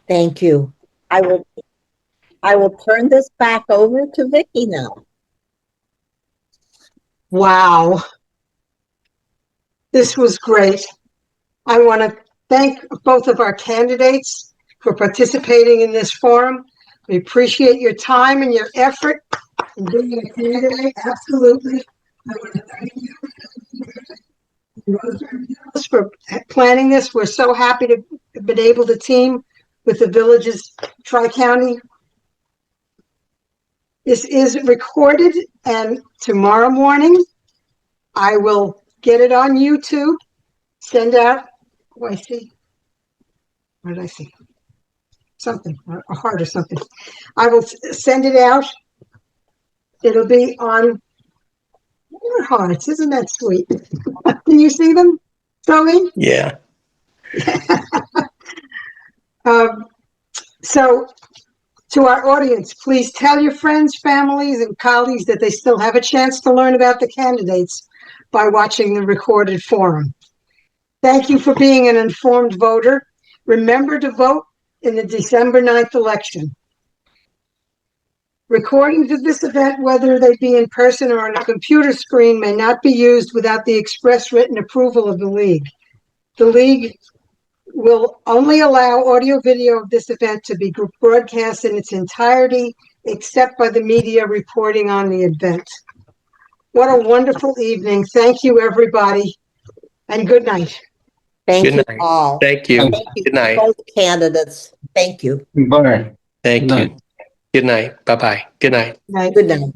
Thank you. I will turn this back over to Vicki now. Wow. This was great. I want to thank both of our candidates for participating in this forum. We appreciate your time and your effort in being a candidate. Absolutely. I want to thank you for planning this. We're so happy to have been able to team with the villages Tri-County. This is recorded, and tomorrow morning I will get it on YouTube, send out, I see. What did I see? Something, a heart or something. I will send it out. It'll be on your hearts. Isn't that sweet? Can you see them, Zoe? Yeah. So to our audience, please tell your friends, families, and colleagues that they still have a chance to learn about the candidates by watching the recorded forum. Thank you for being an informed voter. Remember to vote in the December 9th election. Recordings of this event, whether they be in person or on a computer screen, may not be used without the express written approval of the League. The League will only allow audio-video of this event to be broadcast in its entirety, except by the media reporting on the event. What a wonderful evening. Thank you, everybody, and good night. Thank Good you night. all. Thank you. Thank you Good to night. both candidates. Thank you. Bye. Thank Good night. you. Good night. Bye-bye. Good night. Night. Good night.